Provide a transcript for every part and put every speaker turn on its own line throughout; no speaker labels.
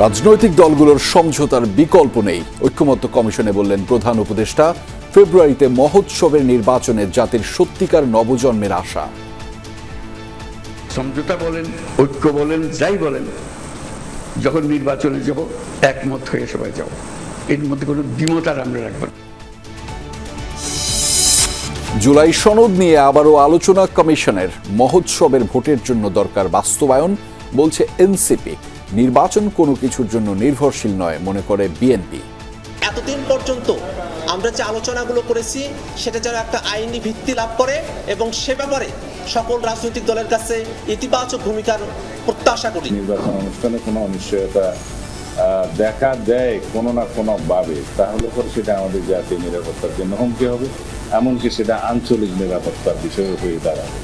রাজনৈতিক দলগুলোর সমঝোতার বিকল্প নেই, ঐক্যমত্য কমিশনে বললেন প্রধান উপদেষ্টা। ফেব্রুয়ারিতে মহোৎসবের নির্বাচনে জাতির সত্যিকার নবজন্মের আশা।
সমঝোতা বলেন, ঐক্য বলেন, যাই বলেন, যখন নির্বাচনে যাব একমত হয়ে সবাই যাব, এর মধ্যে কোনো দ্বিমত আর আমরা রাখব না।
জুলাই সনদ নিয়ে আবারও আলোচনা কমিশনের। মহোৎসবের ভোটের জন্য দরকার বাস্তবায়ন, বলছে এনসিপি। নির্বাচন কোনো কিছুর জন্য নির্ভরশীল নয়, মনে করে বিএনপি।
এতদিন পর্যন্ত আমরা যে আলোচনাগুলো করেছি সেটা যেন একটা আইনি ভিত্তি লাভ করে এবং সে ব্যাপারে সকল রাজনৈতিক দলের কাছে ইতিবাচক ভূমিকার প্রত্যাশা করি।
নির্বাচন অনুষ্ঠানে কোনো অনিশ্চয়তা দেখা দেয় কোনো না কোনো ভাবে, তাহলে পরে সেটা আমাদের জাতীয় নিরাপত্তার জন্য হুমকি হবে, এমনকি সেটা আঞ্চলিক নিরাপত্তার বিষয় হয়ে দাঁড়াবে।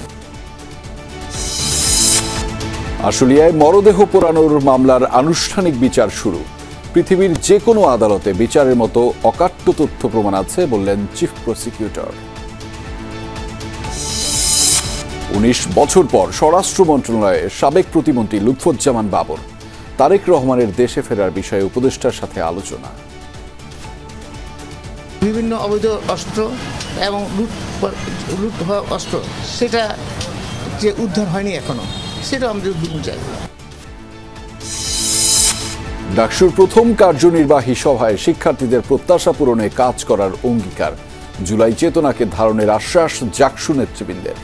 আশুলিয়ায় মরদেহ পোড়ানোর মামলার আনুষ্ঠানিক বিচার শুরু। পৃথিবীর যে কোনো আদালতে বিচারের মতো অকাট্য তথ্য প্রমাণ আছে, বললেন চিফ প্রসিকিউটর। ১৯ বছর পর স্বরাষ্ট্র মন্ত্রণালয়ে সাবেক প্রতিমন্ত্রী লুৎফুজ্জামান বাবর। তারেক রহমানের দেশে ফেরার বিষয়ে উপদেষ্টার সাথে আলোচনা।
বিভিন্ন অবৈধ অস্ত্র এবং লুট হওয়া অস্ত্র সেটা যে উদ্ধার হয়নি এখনো, সেটা আমরা উদ্ধার চাই।
ডাকসুর প্রথম কার্যনির্বাহী সভায় শিক্ষার্থীদের প্রত্যাশা পূরণে কাজ করার অঙ্গীকার। জুলাই চেতনাকে ধারণের আশ্বাস জাকসু নেতৃবৃন্দের।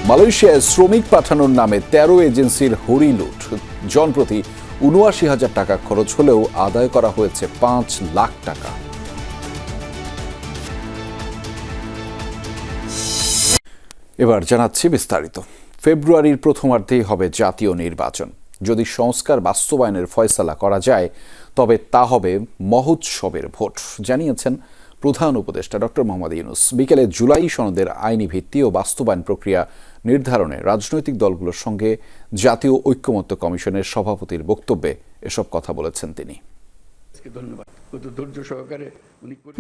মালয়েশিয়ায় শ্রমিক পাঠানোর নামে ১৩ এজেন্সির হরি লুট। জনপ্রতি ৭৯,০০০ টাকা খরচ হলেও আদায় করা হয়েছে ৫ লাখ টাকা। এবার জানাচ্ছি বিস্তারিত। ফেব্রুয়ারির প্রথমার্ধেই হবে জাতীয় নির্বাচন। যদি সংস্কার বাস্তবায়নের ফয়সালা করা যায় তবে তা হবে মহোৎসবের ভোট, জানিয়েছেন প্রধান উপদেষ্টা ডক্টর মোহাম্মদ ইউনূস। বিকেলে জুলাই সনদের আইনি ভিত্তি ও বাস্তবায়ন প্রক্রিয়া নির্ধারণে রাজনৈতিক দলগুলোর সঙ্গে জাতীয় ঐক্যমত্য কমিশনের সভাপতির বক্তব্যে এসব কথা বলেছেন তিনি।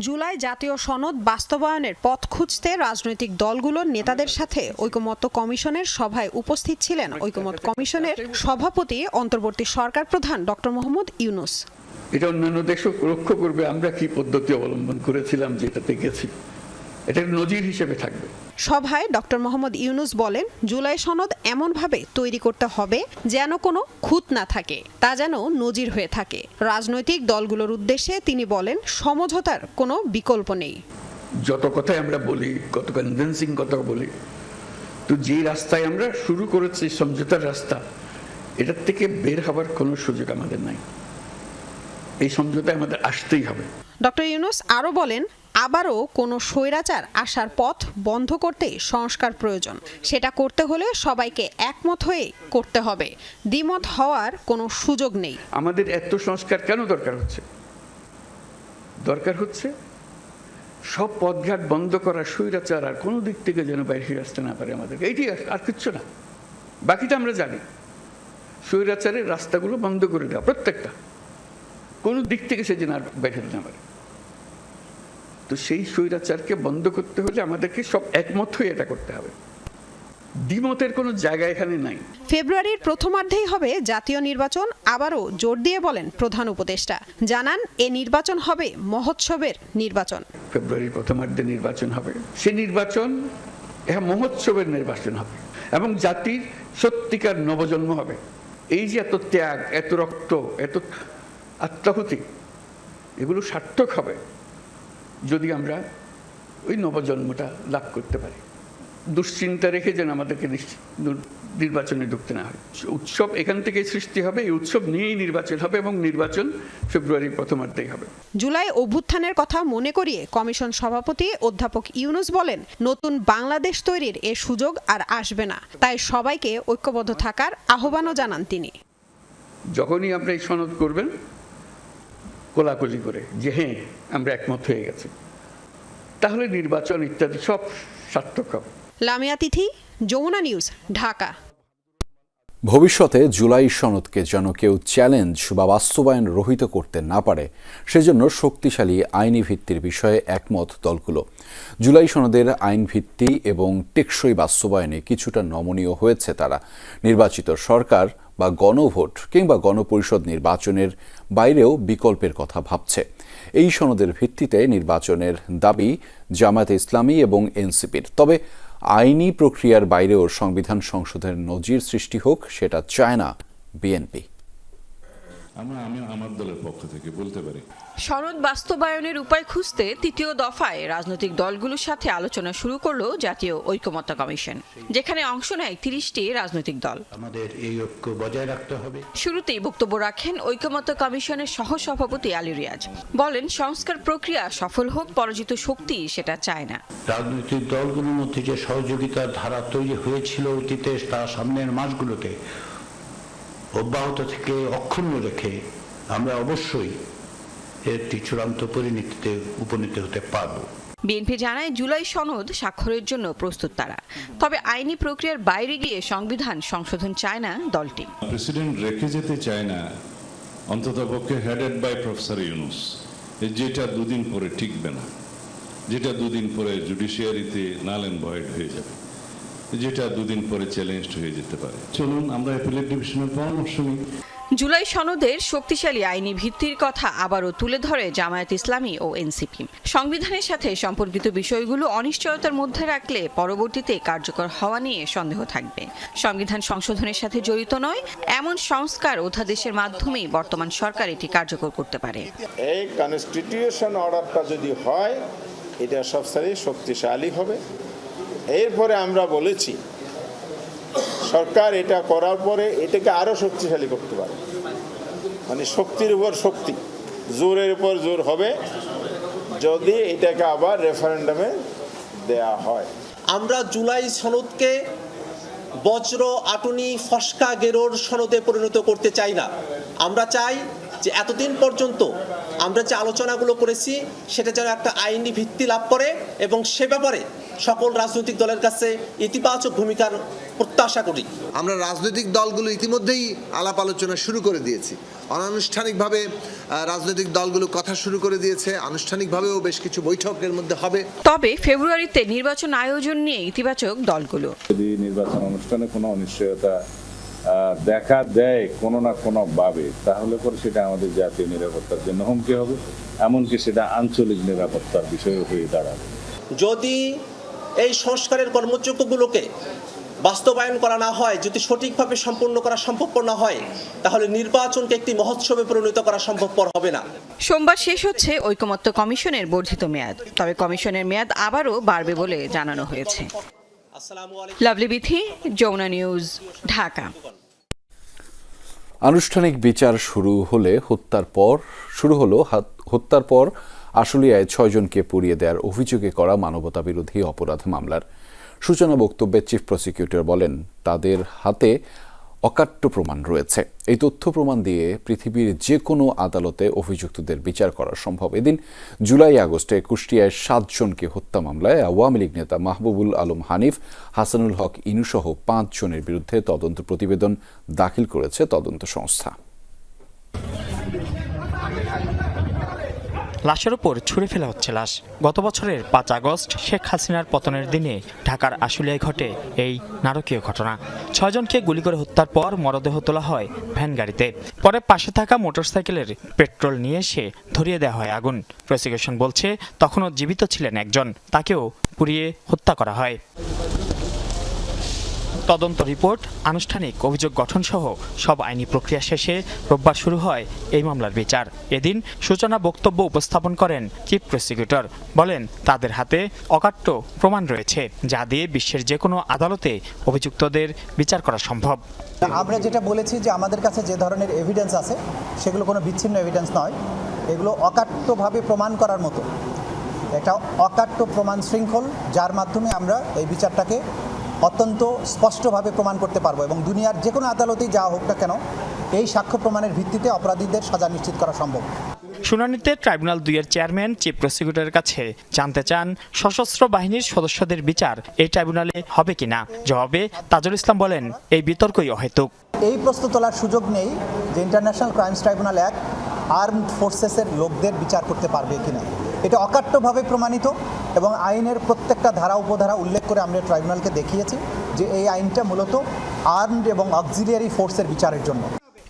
জুলাই জাতীয় সনদ বাস্তবায়নের পথ খুঁজতে রাজনৈতিক দলগুলোর নেতাদের সাথে ঐকমত্য কমিশনের সভায় উপস্থিত ছিলেন ঐকমত্য কমিশনের সভাপতি অন্তর্বর্তী সরকার প্রধান ডক্টর মোহাম্মদ ইউনূস।
এটা অন্যান্য দেশও লক্ষ্য করবে আমরা কি পদ্ধতি অবলম্বন করেছিলাম, যেটাতে গেছি, এটা নজির হিসেবে থাকবে।
সভায় ডক্টর মোহাম্মদ ইউনূস বলেন, জুলাই সনদ এমনভাবে তৈরি করতে হবে যেন কোনো খুঁত না থাকে, তা যেন নজির হয়ে থাকে। রাজনৈতিক দলগুলোর উদ্দেশ্যে তিনি বলেন, সমঝোতার কোনো বিকল্প নেই।
যত কথাই আমরা বলি, কত কনভিন্সিং কথা বলি, তো যে রাস্তায় আমরা শুরু করেছি সমঝোতার রাস্তা, এটার থেকে বের হবার কোনো সুযোগ আমাদের নাই। এই সমঝোতায় আমাদের আসতেই হবে।
ডক্টর ইউনূস আরও বলেন, আবারও কোনো স্বৈরাচার আসার পথ বন্ধ করতে সংস্কার প্রয়োজন। সেটা করতে হলে সবাইকে একমত হয়ে করতে হবে, দ্বিমত হওয়ার কোনো সুযোগ নেই।
আমাদের এত সংস্কার কেন দরকার হচ্ছে? দরকার হচ্ছে সব পথঘাট বন্ধ করা, স্বৈরাচার আর কোনো দিক থেকে যেন বাইরে আসতে না পারে আমাদেরকে, এইটি আর কিচ্ছু না। বাকিটা আমরা জানি। স্বৈরাচারের রাস্তাগুলো বন্ধ করে দেওয়া, প্রত্যেকটা, কোনো দিক থেকে সে যেন আর বাইরে না পারে। তো সেই স্বৈরাচারকে বন্ধ করতে হলে আমাদেরকে সব একমত হয়ে এটা করতে হবে, দ্বিমতের কোনো জায়গা এখানে নাই।
ফেব্রুয়ারির প্রথমার্ধেই হবে জাতীয় নির্বাচন, আবারও জোর দিয়ে বলেন প্রধান উপদেষ্টা। জানান, এ নির্বাচন হবে মহোৎসবের নির্বাচন।
ফেব্রুয়ারির প্রথমার্ধে নির্বাচন হবে, সে নির্বাচন মহোৎসবের নির্বাচন হবে এবং জাতির সত্যিকার নবজন্ম হবে। এই যে এত ত্যাগ, এত রক্ত, এত আত্মাহুতি, এগুলো সার্থক হবে যদি আমরা ওই নবজন্মটা লাভ করতে পারি। দুশ্চিন্তা রেখে যেন আমাদেরকে নির্বাচনে ঢুকতে না হয়। উৎসব এখান থেকে সৃষ্টি হবে, এই উৎসব নিয়েই নির্বাচন হবে এবং নির্বাচন ফেব্রুয়ারির প্রথমার্ধেই হবে।
জুলাই অভ্যুত্থানের কথা মনে করিয়ে কমিশন সভাপতি অধ্যাপক ইউনূস বলেন, নতুন বাংলাদেশ তৈরির এ সুযোগ আর আসবে না, তাই সবাইকে ঐক্যবদ্ধ থাকার আহ্বানও জানান তিনি।
যখনই আপনি এই সনদ করবেন কোলাকুলি করে যে হ্যাঁ আমরা একমত হয়ে গেছি, তাহলে নির্বাচন ইত্যাদি সব সার্থক হবে।
লামিয়া তিথি, যমুনা নিউজ, ঢাকা।
ভবিষ্যতে জুলাই সনদকে যেন কেউ চ্যালেঞ্জ বা বাস্তবায়ন রহিত করতে না পারে সেজন্য শক্তিশালী আইনি ভিত্তির বিষয়ে একমত দলগুলো। জুলাই সনদের আইন ভিত্তি এবং টেকসই বাস্তবায়নে কিছুটা নমনীয় হয়েছে তারা। নির্বাচিত সরকার বা গণভোট কিংবা গণপরিষদ নির্বাচনের বাইরেও বিকল্পের কথা ভাবছে। এই সনদের ভিত্তিতে নির্বাচনের দাবি জামায়াতে ইসলামী এবং এনসিপির। তবে আইনি প্রক্রিয়ার বাইরেও সংবিধান সংশোধনের নজির সৃষ্টি হোক সেটা চায় না বিএনপি।
আমি আমার দলের পক্ষ থেকে বলতে পারি,
সনদ বাস্তবায়নের উপায় খুঁজতে তৃতীয় দফায় রাজনৈতিক দলগুলোর সাথে আলোচনা শুরু করলো জাতীয় ঐকমত্য কমিশন, যেখানে অংশ নেয় 30টি রাজনৈতিক দল।
আমাদের এই ঐক্য বজায় রাখতে হবে।
শুরুতেই বক্তব্য রাখেন ঐকমত্য কমিশনের সহসভাপতি আলী রিয়াজ। বলেন, সংস্কার প্রক্রিয়া সফল হোক, পরাজিত শক্তি সেটা চায় না।
রাজনৈতিক দলগুলোর মধ্যে যে সহযোগিতার ধারা তৈরি হয়েছিল অতীতে, তা সামনের মাসগুলোতে অব্যাহত থেকে অক্ষুণ্ণ রেখে আমরা অবশ্যই একটি চূড়ান্ত পরিণতিতে উপনীত হতে পারব।
বিএনপি জানায়, জুলাই সনদ স্বাক্ষরের জন্য প্রস্তুত তারা। তবে আইনি প্রক্রিয়ার বাইরে গিয়ে সংবিধান সংশোধন চায় না দলটি।
প্রেসিডেন্ট রেখে যেতে চায় না, অন্ততপক্ষে হেডেড বাই প্রফেসর ইউনূস, যেটা দুদিন পরে টিকবে না, যেটা দুদিন পরে জুডিশিয়ারিতে নাল এন্ড ভয়েড হয়ে যাবে, যেটা দুদিন পরে চ্যালেঞ্জড হয়ে যেতে পারে। চলুন আমরা অ্যাপিলেট ডিভিশনের পরামর্শ নিই।
জুলাই সনদের শক্তিশালী আইনি ভিত্তির কথা আবারও তুলে ধরে জামায়াত ইসলামী ও এনসিপি। সংবিধানের সাথে সম্পর্কিত বিষয়গুলো অনিশ্চয়তার মধ্যে রাখলে পরবর্তীতে কার্যকর হওয়া নিয়ে সন্দেহ থাকবে। সংবিধান সংশোধনের সাথে জড়িত নয় এমন সংস্কার অধ্যাদেশের মাধ্যমেই বর্তমান সরকার এটি কার্যকর করতে পারে।
এই কনস্টিটিউশন অর্ডারটা যদি হয়, এটা সবচেয়ে শক্তিশালী হবে। এরপরে আমরা বলেছি সরকার এটা করার পরে এটাকে আরো শক্তিশালী করতে পারে, মানে শক্তির উপর শক্তি, জোরের উপর জোর হবে যদি এটাকে আবার রেফারেন্ডামে দেয়া হয়।
আমরা জুলাই সনদকে বজ্র আটুনি ফসকা গেরোর সনদে পরিণত করতে চাই না। আমরা চাই যে এতদিন পর্যন্ত আমরা যে আলোচনাগুলো করেছি সেটা যেন একটা আইনি ভিত্তি লাভ করে এবং সে ব্যাপারে সকল রাজনৈতিক দলের কাছে ইতিবাচক ভূমিকার প্রত্যাশা করি।
আমরা রাজনৈতিক দলগুলো ইতিমধ্যেই আলাপ আলোচনা শুরু করে দিয়েছি। অনানুষ্ঠানিকভাবে রাজনৈতিক দলগুলো কথা শুরু করে দিয়েছে, আনুষ্ঠানিকভাবেও বেশ কিছু বৈঠকের মধ্যে হবে।
তবে ফেব্রুয়ারিতে নির্বাচন আয়োজন নিয়ে ইতিবাচক দলগুলো।
যদি নির্বাচন অনুষ্ঠানে কোনো অনিশ্চয়তা দেখা দেয় কোনো না কোনো ভাবে, তাহলে পরে সেটা আমাদের জাতীয় নিরাপত্তার জন্য হুমকি হবে, এমনকি সেটা আঞ্চলিক নিরাপত্তার বিষয় হয়ে দাঁড়াবে।
যদি এই সংস্কারের কর্মযোগ্যগুলোকে বাস্তবায়ন করা না হয়, যদি সঠিকভাবে সম্পূর্ণ করা সম্ভবপর না হয়, তাহলে নির্বাচনকে একটি মহোৎসবে পরিণত করা সম্ভবপর হবে না।
সোমবার শেষ হচ্ছে ঐকমত্য কমিশনের বর্ধিত মেয়াদ। তবে কমিশনের মেয়াদ আবারও বাড়বে বলে জানানো হয়েছে। লাভলি বিথি, যমুনা নিউজ, ঢাকা।
আনুষ্ঠানিক বিচার শুরু হলো হত্যার পর আশুলিয়ায় 6 জনকে পুড়িয়ে দেওয়ার অভিযোগে করা মানবতা বিরোধী অপরাধ মামলার সূচনা বক্তব্যে চিফ প্রসিকিউটর বলেন, তাদের হাতে অকাট্য প্রমাণ রয়েছে। এই তথ্য প্রমাণ দিয়ে পৃথিবীর যে কোনো আদালতে অভিযুক্তদের বিচার করা সম্ভব। এদিন জুলাই আগস্টে কুষ্টিয়ায় 7 জনকে হত্যা মামলায় আওয়ামী লীগ নেতা মাহবুবুল আলম হানিফ, হাসানুল হক ইনুসহ 5 জনের বিরুদ্ধে তদন্ত প্রতিবেদন দাখিল করেছে তদন্ত সংস্থা।
লাশের উপর ছুঁড়ে ফেলা হচ্ছে লাশ। গত বছরের 5 আগস্ট শেখ হাসিনার পতনের দিনে ঢাকার আশুলিয়ায় ঘটে এই নারকীয় ঘটনা। 6 জনকে গুলি করে হত্যার পর মরদেহ তোলা হয় ভ্যান গাড়িতে। পরে পাশে থাকা মোটরসাইকেলের পেট্রোল নিয়ে এসে ধরিয়ে দেওয়া হয় আগুন। প্রসিকিউশন বলছে, তখনও জীবিত ছিলেন একজন, তাকেও পুড়িয়ে হত্যা করা হয়। তদন্ত রিপোর্ট, আনুষ্ঠানিক অভিযোগ গঠন সহ সব আইনি প্রক্রিয়া শেষে রোববার শুরু হয় এই মামলার বিচার। এদিন সূচনা বক্তব্য উপস্থাপন করেন চিফ প্রসিকিউটর। বলেন, তাদের হাতে অকাট্য প্রমাণ রয়েছে, যা দিয়ে বিশ্বের যে কোনো আদালতে অভিযুক্তদের বিচার করা সম্ভব।
আমরা যেটা বলেছি যে আমাদের কাছে যে ধরনের এভিডেন্স আছে সেগুলো কোনো বিচ্ছিন্ন এভিডেন্স নয়, এগুলো অকাট্যভাবে প্রমাণ করার মতো একটা অকাট্য প্রমাণ শৃঙ্খল, যার মাধ্যমে আমরা এই বিচারটাকে অত্যন্ত স্পষ্টভাবে প্রমাণ করতে পারবো এবং দুনিয়ার যে কোনো আদালতেই যাওয়া হোক না কেন এই সাক্ষ্য প্রমাণের ভিত্তিতে অপরাধীদের সাজা নিশ্চিত করা সম্ভব।
শুনানিতে ট্রাইব্যুনাল 2-এর চেয়ারম্যান চিফ প্রসিকিউটরের কাছে জানতে চান সশস্ত্র বাহিনীর সদস্যদের বিচার এই ট্রাইব্যুনালে হবে কিনা। জবাবে তাজুল ইসলাম বলেন, এই বিতর্কই অহেতুক।
এই প্রশ্ন তোলার সুযোগ নেই যে international crimes tribunal act armed ফোর্সেসের লোকদের বিচার করতে পারবে কিনা। এটা অকাট্যভাবে প্রমাণিত এবং আইনের প্রত্যেকটা ধারা উপধারা উল্লেখ করে আমরা ট্রাইব্যুনালকে দেখিয়েছি যে এই আইনটা মূলত আর্মড এবং অক্সিলিয়ারি ফোর্সের বিচারের জন্য।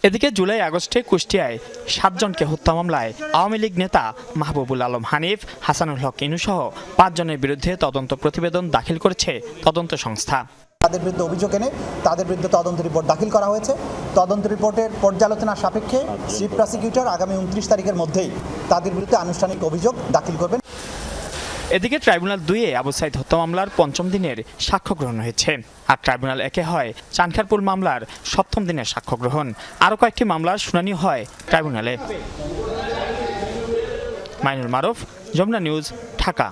এদিকে জুলাই আগস্টে কুষ্টিয়ায় 7 জনকে হত্যা মামলায় আওয়ামী লীগ নেতা মাহবুবুল আলম হানিফ, হাসানুল হক ইনু সহ 5 জনের বিরুদ্ধে তদন্ত প্রতিবেদন দাখিল করেছে তদন্ত সংস্থা।
তাদের বিরুদ্ধে অভিযোগ এনে তাদের বিরুদ্ধে তদন্ত রিপোর্ট দাখিল করা হয়েছে। তদন্ত রিপোর্টের পর্যালোচনা সাপেক্ষে চিফ প্রসিকিউটর আগামী 29 তারিখের মধ্যেই তাদের বিরুদ্ধে আনুষ্ঠানিক অভিযোগ দাখিল করবেন।
এদিকে ট্রাইব্যুনাল 2-এ আবু সাইদ হত্যা মামলার 5ম দিনের সাক্ষ্য গ্রহণ হয়েছে, আর ট্রাইব্যুনাল 1-এ হয় চানখারপুল মামলার 7ম দিনের সাক্ষ্য গ্রহণ। আরও কয়েকটি মামলার শুনানি হয় ট্রাইব্যুনালে। মাইনুল মারুফ, যমুনা নিউজ, ঢাকা।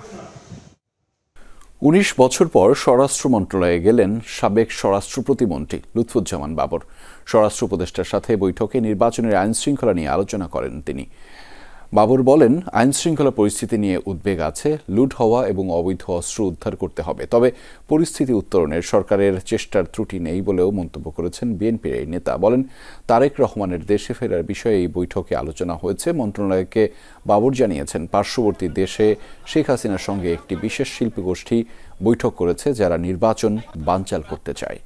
19 বছর পর স্বরাষ্ট্র মন্ত্রণালয়ে গেলেন সাবেক স্বরাষ্ট্র প্রতিমন্ত্রী লুৎফুজ্জামান বাবর। স্বরাষ্ট্র উপদেষ্টার সাথে বৈঠকে নির্বাচনের আইন শৃঙ্খলা নিয়ে আলোচনা করেন তিনি। বাবর বলেন, আইন শৃঙ্খলা পরিস্থিতি নিয়ে উদ্বেগ আছে, লুট হওয়া এবং অবৈধ অস্ত্র উদ্ধার করতে হবে, তবে পরিস্থিতি উত্তরণের সরকারের চেষ্টার ত্রুটি নেই বলেও মন্তব্য করেছেন বিএনপির এই নেতা। বলেন, তারেক রহমানের দেশে ফেরার বিষয়ে এই বৈঠকে আলোচনা হয়েছে। মন্ত্রণালয়কে বাবর জানিয়েছেন, পার্শ্ববর্তী দেশে শেখ হাসিনার সঙ্গে একটি বিশেষ শিল্পী গোষ্ঠী বৈঠক করেছে যারা নির্বাচন বানচাল করতে চায়।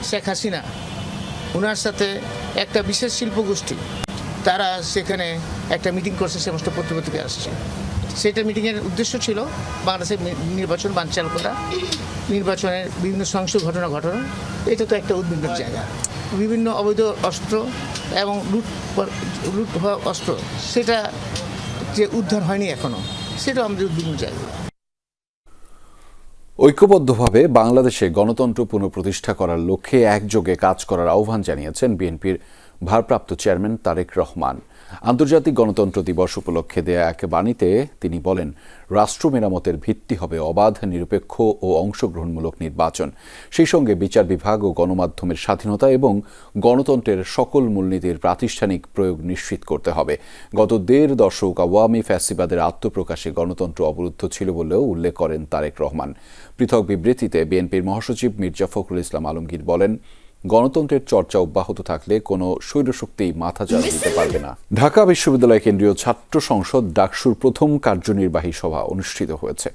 শেখ হাসিনা ওনার সাথে একটা বিশেষ শিল্পগোষ্ঠী তারা সেখানে একটা মিটিং করছে, সমস্ত পত্রিকা আসছে। সেটা মিটিংয়ের উদ্দেশ্য ছিল বাংলাদেশের নির্বাচন বানচাল করা, নির্বাচনের বিভিন্ন সহিংস ঘটনা ঘটানো। এটা তো একটা উদ্বিগ্নের জায়গা। বিভিন্ন অবৈধ অস্ত্র এবং লুট হওয়া অস্ত্র সেটা যে উদ্ধার হয়নি এখনো, সেটাও আমাদের উদ্বিগ্নের জায়গা।
ঐক্যবদ্ধভাবে বাংলাদেশে গণতন্ত্র পুনঃপ্রতিষ্ঠা করার লক্ষ্যে একযোগে কাজ করার আহ্বান জানিয়েছেন বিএনপির ভারপ্রাপ্ত চেয়ারম্যান তারেক রহমান। আন্তর্জাতিক গণতন্ত্র দিবস উপলক্ষে দেয়া এক বাণীতে তিনি বলেন, রাষ্ট্র মেরামতের ভিত্তি হবে অবাধ, নিরপেক্ষ ও অংশগ্রহণমূলক নির্বাচন, সেই সঙ্গে বিচার বিভাগ ও গণমাধ্যমের স্বাধীনতা এবং গণতন্ত্রের সকল মূলনীতির প্রাতিষ্ঠানিক প্রয়োগ নিশ্চিত করতে হবে। গত 1.5 দশক আওয়ামী ফ্যাসিবাদের আত্মপ্রকাশে গণতন্ত্র অবরুদ্ধ ছিল বলেও উল্লেখ করেন তারেক রহমান। পৃথক বিবৃতিতে বিএনপির মহাসচিব মির্জা ফখরুল ইসলাম আলমগীর বলেন, গণতন্ত্রের চর্চা অব্যাহত থাকলে কোনো স্বৈরশক্তি মাথা চাড়া দিতে পারবে না। ঢাকা বিশ্ববিদ্যালয় কেন্দ্রীয় ছাত্র সংসদ ডাকসুর প্রথম কার্যনির্বাহী সভা অনুষ্ঠিত হয়েছে।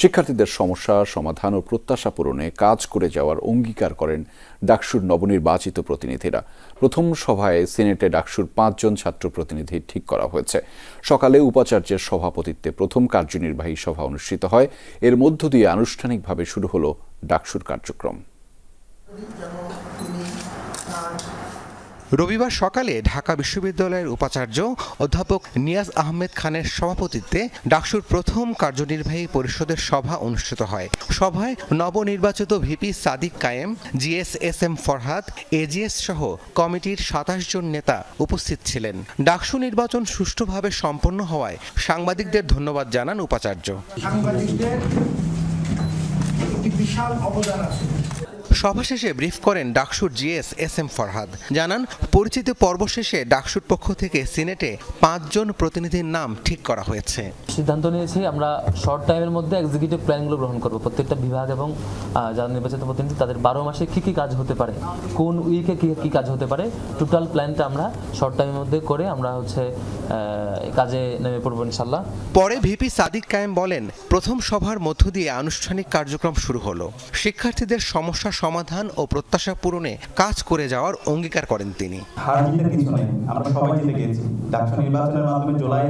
শিক্ষার্থীদের সমস্যা সমাধান ও প্রত্যাশা পূরণে কাজ করে যাওয়ার অঙ্গীকার করেন ডাকসুর নবনির্বাচিত প্রতিনিধিরা। প্রথম সভায় সিনেটে ডাকসুর 5 জন ছাত্র প্রতিনিধি ঠিক করা হয়েছে। সকালে উপাচার্যের সভাপতিত্বে প্রথম কার্যনির্বাহী সভা অনুষ্ঠিত হয়। এর মধ্য দিয়ে আনুষ্ঠানিকভাবে শুরু হলো ডাকসুর কার্যক্রম।
রবিবার সকালে ঢাকা বিশ্ববিদ্যালয়ের উপাচার্য অধ্যাপক নিয়াজ আহমেদ খানের সভাপতিত্বে ডাকসুর প্রথম কার্যনির্বাহী পরিষদের সভা অনুষ্ঠিত হয়। সভায় নবনির্বাচিত ভিপি সাদিক কায়েম, GS/SM ফরহাদ, AGS সহ কমিটির 27 জন নেতা উপস্থিত ছিলেন। ডাকসু নির্বাচন সুষ্ঠুভাবে সম্পন্ন হওয়ায় সাংবাদিকদের ধন্যবাদ জানান উপাচার্য।
সাংবাদিকদের একটি বিশাল অবদান আছে।
সভা শেষে ব্রিফ করেন ডাকসুর GS/SM ফরহাদ। জানান, পরিচিতি পর্ব শেষে ডাকসুর পক্ষ থেকে সিনেটে 5 জন প্রতিনিধির নাম ঠিক করা হয়েছে।
সিদ্ধান্ত নিয়েছি আমরা শর্ট টাইমের মধ্যে এক্সিকিউটিভ প্ল্যানগুলো গ্রহণ করব। প্রত্যেকটা বিভাগ এবং যারা নির্বাচিত প্রতিনিধি তাদের 12 মাসে কী কী কাজ হতে পারে, কোন উইকে কী কাজ হতে পারে, টোটাল প্ল্যানটা আমরা শর্ট টাইমের মধ্যে করে আমরা কাজে নেমে পড়ব ইনশাল্লাহ।
পরে ভিপি সাদিক কায়েম বলেন, প্রথম সভার মধ্য দিয়ে আনুষ্ঠানিক কার্যক্রম শুরু হলো। শিক্ষার্থীদের সমস্যা সমাধান ও প্রত্যাশা পূরণে কাজ করে যাওয়ার অঙ্গীকার করেন তিনি।
হার জিতের কিছু নেই, আমরা সবাই জিতে গিয়েছি। ডাকসু নির্বাচনের মাধ্যমে জুলাই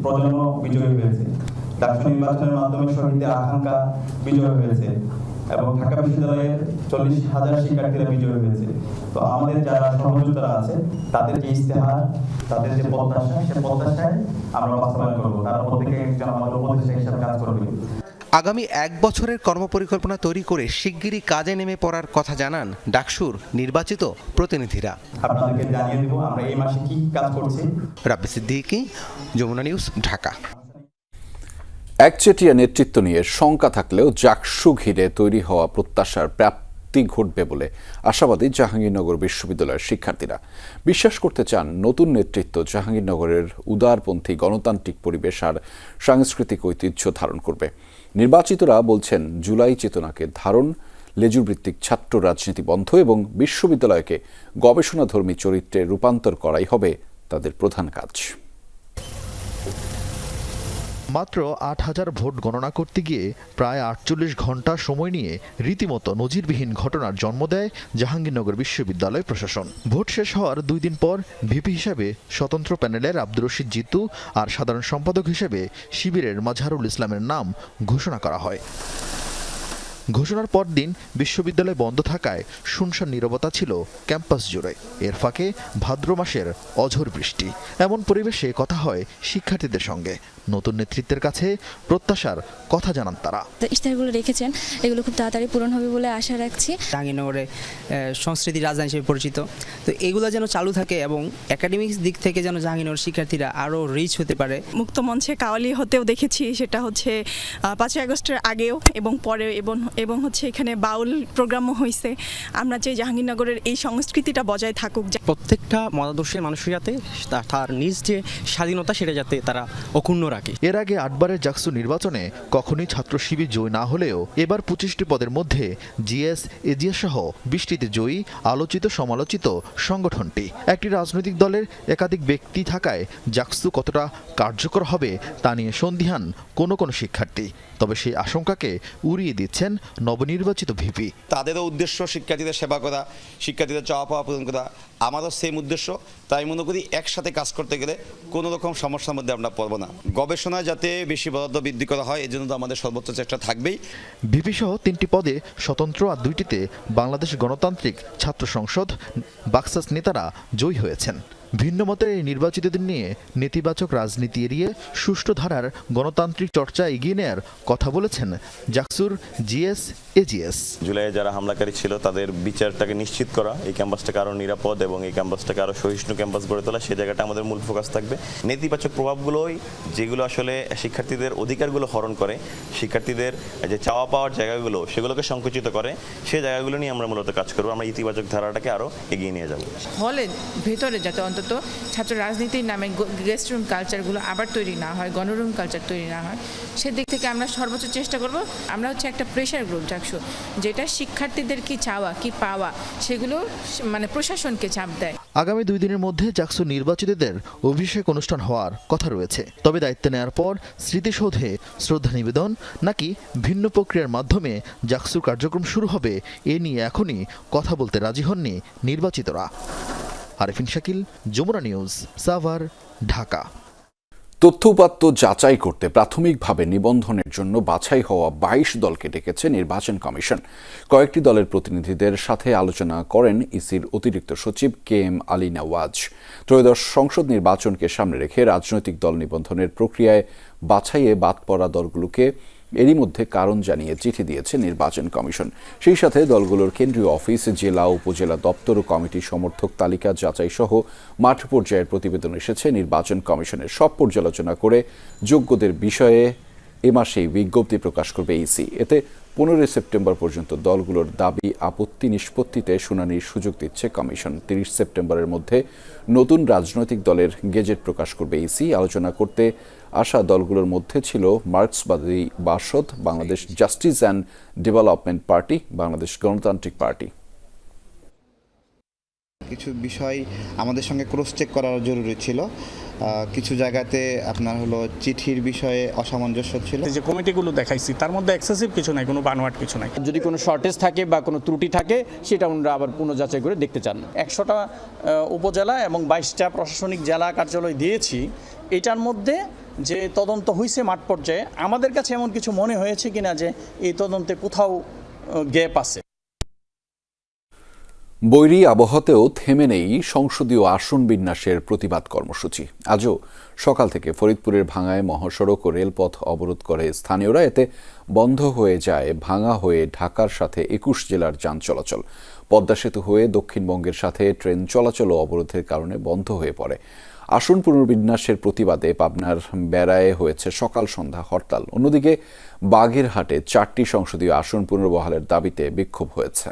প্রজন্ম বিজয়ী হয়েছে। ডাকসু নির্বাচনের মাধ্যমে শহীদদের আকাঙ্ক্ষা বিজয় হয়েছে এবং ঢাকা বিশ্ববিদ্যালয়ের 40,000 শিক্ষার্থীরা বিজয়ী হয়েছে। তো আমাদের যারা সহযোগিতারা আছে তাদের যে ইস্তেহার, তাদের যে প্রত্যাশা, সে প্রত্যাশায় আমরা বাস্তবায়ন করবো। তারা প্রত্যেকে একজন আমাদের উপদেষ্টা হিসাবে কাজ করবে।
আগামী 1 বছরের কর্মপরিকল্পনা তৈরি করে শিগগিরই কাজে নেমে পড়ার কথা জানান ডাকসুর নির্বাচিত প্রতিনিধিরা।
আপনাদেরকে জানিয়ে দেব আমরা এই মাসে কি কাজ করছি।
রাব্বি সিদ্দিকী, যমুনা নিউজ, ঢাকা।
একচেটিয়া নেতৃত্ব নিয়ে শঙ্কা থাকলেও ডাকসু ঘিরে তৈরি হওয়া প্রত্যাশার মুক্তি ঘটবে বলে আশাবাদী জাহাঙ্গীরনগর বিশ্ববিদ্যালয়ের শিক্ষার্থীরা। বিশ্বাস করতে চান নতুন নেতৃত্ব জাহাঙ্গীরনগরের উদারপন্থী গণতান্ত্রিক পরিবেশ আর সাংস্কৃতিক ঐতিহ্য ধারণ করবে। নির্বাচিতরা বলছেন জুলাই চেতনাকে ধারণ, লেজুরভিত্তিক ছাত্র রাজনীতি বন্ধ এবং বিশ্ববিদ্যালয়কে গবেষণাধর্মী চরিত্রে রূপান্তর করাই হবে তাদের প্রধান কাজ।
মাত্র ৮,০০০ ভোট গণনা করতে গিয়ে প্রায় ৪৮ ঘন্টা সময় নিয়ে রীতিমতো নজিরবিহীন ঘটনার জন্ম দেয় জাহাঙ্গীরনগর বিশ্ববিদ্যালয় প্রশাসন। ভোট শেষ হওয়ার ২ দিন পর ভিপি হিসেবে স্বতন্ত্র প্যানেলের আব্দুর রশিদ জিতু আর সাধারণ সম্পাদক হিসেবে শিবিরের মাজহারুল ইসলামের নাম ঘোষণা করা হয়। ঘোষণার পর দিন বিশ্ববিদ্যালয় বন্ধ থাকায় শুনশান নীরবতা ছিল ক্যাম্পাস জুড়ে। এর ফাঁকে ভাদ্র মাসের অঝোর বৃষ্টি। এমন পরিবেশে কথা হয় শিক্ষার্থীদের সঙ্গে। নতুন নেতৃত্বের কাছে প্রত্যাশার কথা জানান তারা।
ইশতেহারগুলো রেখেছেন, এগুলো খুব তাড়াতাড়ি পূরণ হবে বলে আশা রাখছি।
জাহাঙ্গীরনগরে সংস্কৃতি রাজধানী হিসেবে পরিচিত, তো এগুলো যেন চালু থাকে এবং একাডেমিক্স দিক থেকে যেন জাহাঙ্গীরনগর শিক্ষার্থীরা আরও রিচ হতে পারে।
মুক্ত মঞ্চে কাওয়ালি হতেও দেখেছি, সেটা হচ্ছে ৫ই আগস্টের আগেও এবং পরে এবং হচ্ছে এখানে বাউল প্রোগ্রামও হয়েছে। আমরা চাই জাহাঙ্গীরনগরের এই সংস্কৃতিটা বজায় থাকুক।
প্রত্যেকটা মতাদর্শের মানুষের যাতে তার নিজ যে স্বাধীনতা সেটা যাতে তারা অক্ষুণ্ণ রাখে।
এর আগে ৮ বারের জাকসু নির্বাচনে কখনোই ছাত্র শিবির জয়ী না হলেও এবার ২৫টি পদের মধ্যে জিএস, এজিএস সহ ২০টিতে জয়ী আলোচিত সমালোচিত সংগঠনটি। একটি রাজনৈতিক দলের একাধিক ব্যক্তি থাকায় জাকসু কতটা কার্যকর হবে তা নিয়ে সন্দিহান কোনো শিক্ষার্থী। তবে সেই আশঙ্কাকে উড়িয়ে দিচ্ছেন নবনির্বাচিত ভিপি।
তাদেরও উদ্দেশ্য শিক্ষার্থীদের সেবা করা, শিক্ষার্থীদের চাওয়া পাওয়া পূরণ করা, আমারও সেম উদ্দেশ্য। তাই মনে করি একসাথে কাজ করতে গেলে কোনো রকম সমস্যার মধ্যে আমরা পড়ব না। গবেষণায় যাতে বেশি বরাদ্দ বৃদ্ধি করা হয়, এই জন্য তো আমাদের সর্বোচ্চ চেষ্টা থাকবেই।
ভিপি সহ ৩টি পদে স্বতন্ত্র আর ২টিতে বাংলাদেশ গণতান্ত্রিক ছাত্র সংসদ বাকসাস নেতারা জয়ী হয়েছেন। ভিন্ন মতের এই নির্বাচিতদের নিয়ে নেতিবাচক রাজনীতি এড়িয়ে সুষ্ঠু ধারার গণতান্ত্রিক চর্চা এগিয়ে নেয়ার কথা বলেছেন জাকসুর জিএস, এজিএস।
জুলাইয়ে যারা হামলাকারী ছিল তাদের বিচারটাকে নিশ্চিত করা, এই ক্যাম্পাসটাকে আরও নিরাপদ এবং এই ক্যাম্পাসটাকে আরও সহিষ্ণু ক্যাম্পাস গড়ে তোলা, সেই জায়গাটা আমাদের মূল ফোকাস থাকবে। নেতিবাচক প্রভাবগুলোই যেগুলো আসলে শিক্ষার্থীদের অধিকারগুলো হরণ করে, শিক্ষার্থীদের যে চাওয়া পাওয়ার জায়গাগুলো সেগুলোকে সংকুচিত করে, সেই জায়গাগুলো নিয়ে আমরা মূলত কাজ করবো। আমরা ইতিবাচক ধারাটাকে আরও এগিয়ে নিয়ে যাব।
হলে ভেতরে যাতে অন্তত ছাত্র রাজনীতির নামে গেস্ট রুম কালচারগুলো আবার তৈরি না হয়, গণরুম কালচার তৈরি না হয়, সেদিক থেকে আমরা সর্বোচ্চ চেষ্টা করব। আমরা হচ্ছে একটা প্রেশার গ্রুপ জাকসু, যেটা শিক্ষার্থীদের কি চাওয়া কি পাওয়া সেগুলো মানে প্রশাসনকে চাপ দেয়।
আগামী 2 দিনের মধ্যে জাকসু নির্বাচিতদের অভিষেক অনুষ্ঠান হওয়ার কথা রয়েছে। তবে দায়িত্ব নেওয়ার পর স্মৃতিসৌধে শ্রদ্ধা নিবেদন নাকি ভিন্ন প্রক্রিয়ার মাধ্যমে জাকসুর কার্যক্রম শুরু হবে, এ নিয়ে এখনই কথা বলতে রাজি হননি নির্বাচিতরা। আরেফিন শাকিল, যমুনা নিউজ, সাভার, ঢাকা।
তথ্য উপাত্ত যাচাই করতে প্রাথমিকভাবে নিবন্ধনের জন্য বাছাই হওয়া ২২ দলকে ডেকেছে নির্বাচন কমিশন। কয়েকটি দলের প্রতিনিধিদের সাথে আলোচনা করেন ইসির অতিরিক্ত সচিব KM আলী নওয়াজ। ত্রয়োদশ সংসদ নির্বাচনকে সামনে রেখে রাজনৈতিক দল নিবন্ধনের প্রক্রিয়ায় বাছাইয়ে বাদ পড়া দলগুলোকে এরই মধ্যে কারণ জানিয়ে চিঠি দিয়েছে নির্বাচন কমিশন। সেই সাথে দলগুলোর কেন্দ্রীয় অফিস, জেলা, উপজেলা দপ্তর ও কমিটি সমর্থক তালিকা যাচাই সহ মাঠ পর্যায়ের প্রতিবেদন এসেছে নির্বাচন কমিশনের। সব পর্যালোচনা করে যোগ্যদের বিষয়ে এ মাসেই বিজ্ঞপ্তি প্রকাশ করবে ইসি। এতে 15 সেপ্টেম্বর পর্যন্ত দলগুলোর দাবি আপত্তি নিষ্পত্তিতে শুনানির সুযোগ দিচ্ছে কমিশন। 30 সেপ্টেম্বরের মধ্যে নতুন রাজনৈতিক দলের গেজেট প্রকাশ করবে ইসি। আলোচনা করতে আসা দলগুলোর মধ্যে ছিল মার্কসবাদী BASAD, Bangladesh justice and development party, Bangladesh Gonotantrik party.
কিছু বিষয় আমাদের সঙ্গে ক্রস চেক করার জরুরি ছিল। কিছু জায়গাতে আপনার হলো চিঠির বিষয়ে অসামঞ্জস্য ছিল।
যে কমিটিগুলো দেখাইছি তার মধ্যে এক্সেসিভ কিছু নাই, কোনো বানোয়াট কিছু নাই। যদি কোনো শর্টেজ থাকে বা কোনো ত্রুটি থাকে সেটা ওনারা আবার পুনঃযাচাই করে দেখতে চান। 100টা উপজেলা এবং 22টা প্রশাসনিক জেলা কার্যালয় দিয়েছি। এটার মধ্যে যে তদন্ত হয়েছে মাঠ পর্যায়ে, আমাদের কাছে এমন কিছু মনে হয়েছে কিনা যে এই তদন্তে কোথাও গ্যাপ আছে।
বৈরী আবহাওয়াতেও থেমে নেই সংসদীয় আসন বিন্যাসের প্রতিবাদ কর্মসূচি। আজও সকাল থেকে ফরিদপুরের ভাঙায় মহাসড়ক ও রেলপথ অবরোধ করে স্থানীয়রা। এতে বন্ধ হয়ে যায় ভাঙা হয়ে ঢাকার সাথে 21 জেলার যান চলাচল। পদ্মা সেতু হয়ে দক্ষিণবঙ্গের সাথে ট্রেন চলাচলও অবরোধের কারণে বন্ধ হয়ে পড়ে। আসন পুনর্বিন্যাসের প্রতিবাদে পাবনার বেড়ায় হয়েছে সকাল সন্ধ্যা হরতাল। অন্যদিকে বাগেরহাটে 4টি সংসদীয় আসন পুনর্বহালের দাবিতে বিক্ষোভ হয়েছে।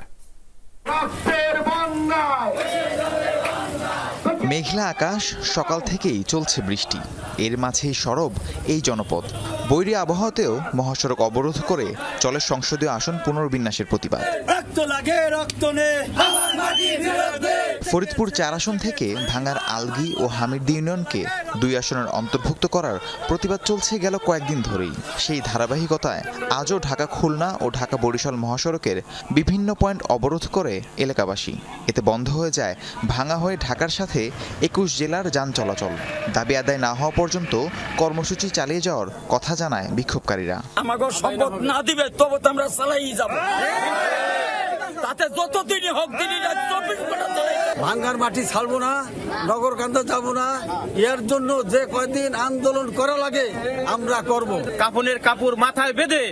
মেঘলা আকাশ, সকাল থেকেই চলছে বৃষ্টি, এর মাঝেই সরব এই জনপদ। বৈরী আবহাওয়াতেও মহাসড়ক অবরোধ করে চলে সংসদীয় আসন পুনর্বিন্যাসের প্রতিবাদ। ফরিদপুর 4 আসন থেকে ভাঙার আলগী ও হামিরদী ইউনিয়নকে 2 আসনের অন্তর্ভুক্ত করার প্রতিবাদ চলছে গেল কয়েকদিন ধরেই। সেই ধারাবাহিকতায় আজও ঢাকা খুলনা ও ঢাকা বরিশাল মহাসড়কের বিভিন্ন পয়েন্ট অবরোধ করে এলাকাবাসী। এতে বন্ধ হয়ে যায় ভাঙা হয়ে ঢাকার সাথে 21 জেলার যান চলাচল। দাবি আদায় না হওয়া পর্যন্ত কর্মসূচি চালিয়ে যাওয়ার কথা জানায় বিক্ষোভকারীরা।
আমাকে সম্পদ না দিবে তবে তো আমরা চালাই যাব, তাতে যতদিনই হোক দিনই 24 ঘন্টা চলে। ভাঙ্গার মাটি ছাড়বো না, নগরকান্দা যাব না, এর জন্য যে কয়দিন আন্দোলন করা লাগে আমরা করব। কাফনের কাপড় মাথায় বেঁধে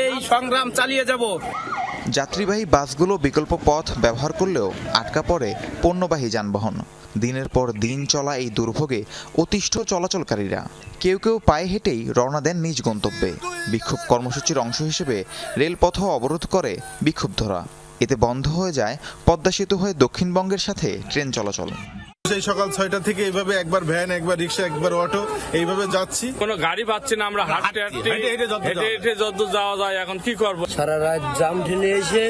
এই সংগ্রাম চালিয়ে যাব।
যাত্রীবাহী বাসগুলো বিকল্প পথ ব্যবহার করলেও আটকা পড়ে পণ্যবাহী যানবাহন। দিনের পর দিন চলা এই দুর্ভোগে অতিষ্ঠ চলাচলকারীরা। কেউ কেউ পায়ে হেঁটেই রওনা দেন নিজ গন্তব্যে। বিক্ষোভ কর্মসূচির অংশ হিসেবে রেলপথও অবরোধ করে বিক্ষুব্ধরা। এতে বন্ধ হয়ে যায় পদ্মা সেতু হয়ে দক্ষিণবঙ্গের সাথে ট্রেন চলাচল।
সেই সকাল 6টা থেকে এইভাবে একবার ভ্যান, একবার রিক্সা, একবার অটো এইভাবে যাচ্ছি।
কোনো গাড়ি পাচ্ছি না, আমরা হেঁটে হেঁটে যত যাওয়া যায়। এখন কি করবো?
সারা রাত জাম ঠেলে এসে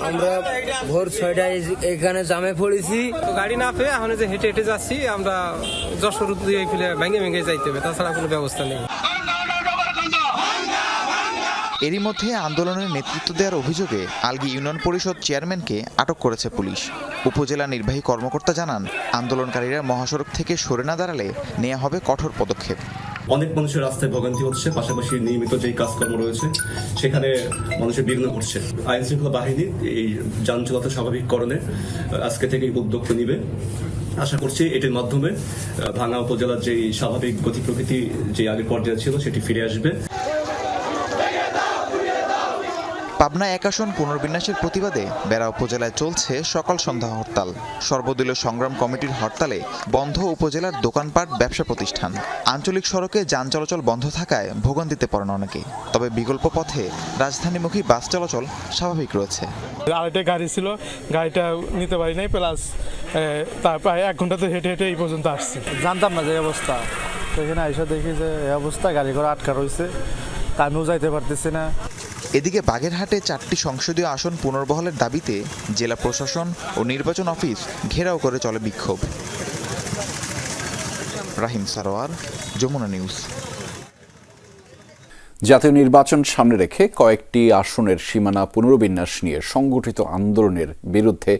আমরা ভোর 6টায় এখানে জামে পড়েছি।
গাড়ি না পেয়ে এখন যে হেঁটে হেঁটে যাচ্ছি আমরা। যশোর দিয়ে ভেঙে ভেঙে যাইতে হবে, তাছাড়া কোনো ব্যবস্থা নেই।
এরই মধ্যে আন্দোলনের নেতৃত্ব দেওয়ার অভিযোগে আলগী ইউনিয়ন পরিষদ চেয়ারম্যানকে আটক করেছে পুলিশ। উপজেলা নির্বাহী কর্মকর্তা জানান, আন্দোলনকারীরা মহাসড়ক থেকে সরে না দাঁড়ালে নেওয়া হবে কঠোর পদক্ষেপ।
অনেক মানুষের রাস্তায় ভোগান্তি হচ্ছে, পাশাপাশি নিয়মিত যেই কাজকর্ম রয়েছে সেখানে মানুষের বিঘ্ন ঘটছে। আইন শৃঙ্খলা বাহিনী এই যান চলাচল স্বাভাবিককরণে আজকে থেকে উদ্যোগ নিবে। আশা করছি এটির মাধ্যমে ভাঙ্গা উপজেলার যে স্বাভাবিক গতি প্রকৃতি যে আগের পর্যায়ে ছিল সেটি ফিরে আসবে।
পাবনা 1 আসন পুনর্বিন্যাসের প্রতিবাদে বেড়া উপজেলায় চলছে সকাল সন্ধ্যা হরতাল। সর্বদলীয় সংগ্রাম কমিটির হরতালে বন্ধ উপজেলার দোকানপাট, ব্যবসা প্রতিষ্ঠান। আঞ্চলিক সড়কে যান চলাচল বন্ধ থাকায় ভোগান্তিতে পড়েন অনেকে। তবে বিকল্প পথে রাজধানীমুখী বাস চলাচল স্বাভাবিক রয়েছে।
আরেকটা গাড়ি ছিল, গাড়িটা নিতে পারি নাই, প্লাস তার প্রায় 1 ঘন্টাতে হেঁটে হেঁটে এই পর্যন্ত আসছি।
জানতাম না যে অবস্থা, সেখানে আইসা দেখি যে এই অবস্থা, গাড়ি ঘোড়া আটকা রয়েছে, আমিও যাইতে পারতেছি না।
এদিকে বাগেরহাটে 4টি সংসদীয় আসন পুনর্বহালের দাবিতে জেলা প্রশাসন ও নির্বাচন অফিস ঘেরাও করে চলে বিক্ষোভ। রাহিম সারোয়ার, যমুনা নিউজ।
জাতীয় নির্বাচন সামনে রেখে কয়েকটি আসনের সীমানা পুনর্বিন্যাস নিয়ে সংগঠিত আন্দোলনের বিরুদ্ধে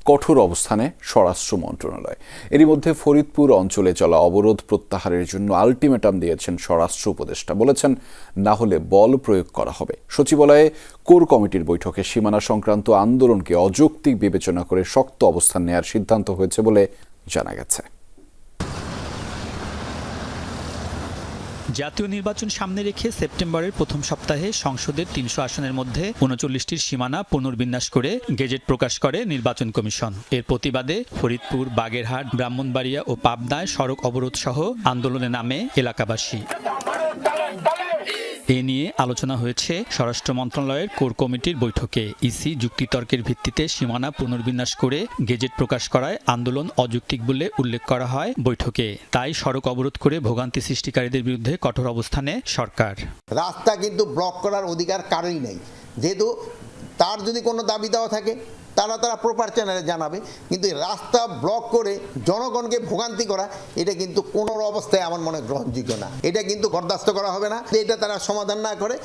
কঠোর অবস্থানে স্বরাষ্ট্র মন্ত্রণালয়। এরই মধ্যে ফরিদপুর অঞ্চলে চলা অবরোধ প্রত্যাহারের জন্য আলটিমেটাম দিয়েছেন স্বরাষ্ট্র উপদেষ্টা। বলেছেন, না হলে বল প্রয়োগ করা হবে। সচিবালয়ে কোর কমিটির বৈঠকে সীমানা সংক্রান্ত আন্দোলনকে অযৌক্তিক বিবেচনা করে শক্ত অবস্থান নেওয়ার সিদ্ধান্ত হয়েছে বলে জানা গেছে।
জাতীয় নির্বাচন সামনে রেখে সেপ্টেম্বরের প্রথম সপ্তাহে সংসদের 300 আসনের মধ্যে 39টির সীমানা পুনর্বিন্যাস করে গেজেট প্রকাশ করে নির্বাচন কমিশন। এর প্রতিবাদে ফরিদপুর, বাগেরহাট, ব্রাহ্মণবাড়িয়া ও পাবনায় সড়ক অবরোধ সহ আন্দোলনে নামে এলাকাবাসী। এ নিয়ে আলোচনা হয়েছে স্বরাষ্ট্র মন্ত্রণালয়ের কোর কমিটির বৈঠকে। ইসি যুক্তিতর্কের ভিত্তিতে সীমানা পুনর্বিন্যাস করে গেজেট প্রকাশ করায় আন্দোলন অযৌক্তিক বলে উল্লেখ করা হয় বৈঠকে। তাই সড়ক অবরোধ করে ভোগান্তি সৃষ্টিকারীদের বিরুদ্ধে কঠোর অবস্থানে সরকার।
রাস্তা কিন্তু ব্লক করার অধিকার কারোই নেই, যেহেতু তার যদি কোনো দাবি দেওয়া থাকে তারা প্রপার চ্যানেলে জানাবে, কিন্তু রাস্তা ব্লক করে জনগণকে ভোগান্তি করা এটা কিন্তু কোনো অবস্থায় আমার মনে গ্রহণযোগ্য না। এটা কিন্তু বরদাস্ত করা হবে না। এটা তারা সমাধান না করে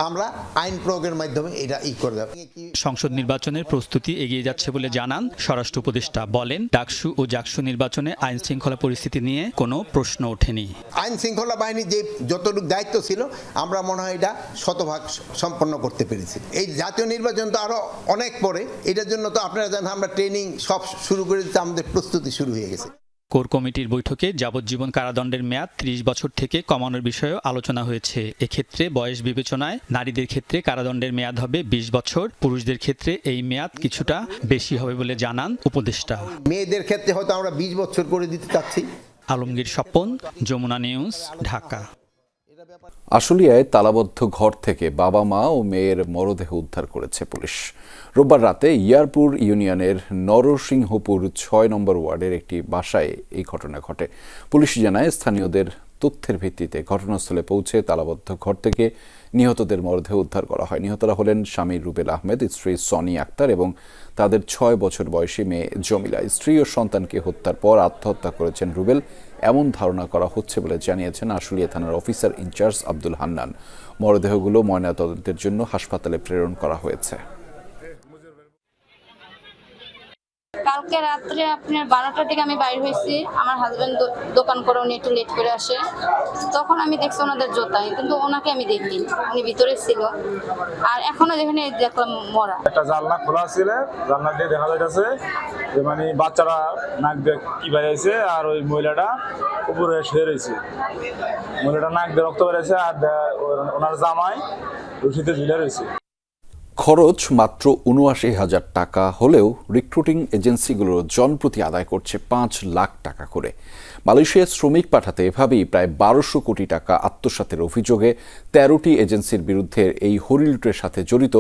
আমরা আইন প্রয়োগের মাধ্যমে এটা করে দেব।
সংসদ নির্বাচনের প্রস্তুতি এগিয়ে যাচ্ছে বলে জানান স্বরাষ্ট্র উপদেষ্টা। বলেন, ডাকসু ও জাকসু নির্বাচনে আইন শৃঙ্খলা পরিস্থিতি নিয়ে কোনো প্রশ্ন ওঠেনি।
আইন শৃঙ্খলা বাহিনীর যে যতটুকু দায়িত্ব ছিল আমরা মনে হয় এটা শতভাগ সম্পন্ন করতে পেরেছি। এই জাতীয় নির্বাচন তো আরো অনেক পরে, এটার জন্য তো আপনারা জানেন আমরা ট্রেনিং সব শুরু করে দিতে, আমাদের প্রস্তুতি শুরু হয়ে গেছে।
কোর কমিটির বৈঠকে যাবজ্জীবন কারাদণ্ডের মেয়াদ 30 বছর থেকে কমানোর বিষয়েও আলোচনা হয়েছে। এক্ষেত্রে বয়স বিবেচনায় নারীদের ক্ষেত্রে কারাদণ্ডের মেয়াদ হবে 20 বছর, পুরুষদের ক্ষেত্রে এই মেয়াদ কিছুটা বেশি হবে বলে জানান উপদেষ্টা।
মেয়েদের ক্ষেত্রে হয়তো আমরা 20 বছর করে দিতে চাচ্ছি।
আলমগীর স্বপন, যমুনা নিউজ, ঢাকা।
আশুলিয়ায় তালাবদ্ধ ঘর থেকে বাবা মা ও মেয়ের মরদেহ উদ্ধার করেছে পুলিশ। রোববার রাতে ইয়ারপুর ইউনিয়নের নরসিংহপুর ৬ নম্বর ওয়ার্ডের একটি বাসায় এই ঘটনা ঘটে। পুলিশ জানায়, স্থানীয়দের তথ্যের ভিত্তিতে ঘটনাস্থলে পৌঁছে তালাবদ্ধ ঘর থেকে নিহতদের মরদেহ উদ্ধার করা হয়। নিহতরা হলেন স্বামী রুবেল আহমেদ, স্ত্রী সনি আক্তার এবং তাদের ৬ বছর বয়সী মেয়ে জমিলা। স্ত্রী ও সন্তানকে হত্যার পর আত্মহত্যা করেছেন রুবেল, এমন ধারণা করা হচ্ছে বলে জানিয়েছেন আশুলিয়া থানার অফিসার ইনচার্জ আব্দুল হান্নান। মরদেহগুলো ময়নাতদন্তের জন্য হাসপাতালে প্রেরণ করা হয়েছে।
কালকে রাত্রে আপনার 12টার দিকে আমি বাইরে হয়েছি, আমার হাজবেন্ড দোকান করে, উনি একটু লেট করে আসে। তখন আমি দেখছি ওনাদের জোতাই, কিন্তু ওনাকে আমি দেখিনি, উনি ভিতরে ছিল। আর এখনো যেখানে দেখলাম মরা।
একটা জানলা খোলা ছিল, জানলা দিয়ে দেখা যাচ্ছে যে মানে বাচ্চারা নাক দিয়ে কি বেরিয়েছে, আর ওই মহিলাটা উপরে শুয়ে রয়েছে। মহিলাটা নাক দিয়ে রক্ত বেরিয়েছে, আর ওনার জামাই রশিতে ঝুলে রয়েছে।
খরচ মাত্র ৭৯,০০০ টাকা হলেও রিক্রুটিং এজেন্সিগুলো জনপ্রতি আদায় করছে ৫ লাখ টাকা করে। মালয়েশিয়ায় শ্রমিক পাঠাতে এভাবেই প্রায় ১২০০ কোটি টাকা আত্মসাতের অভিযোগে ১৩টি এজেন্সির বিরুদ্ধে এই হরিলুটের সাথে জড়িত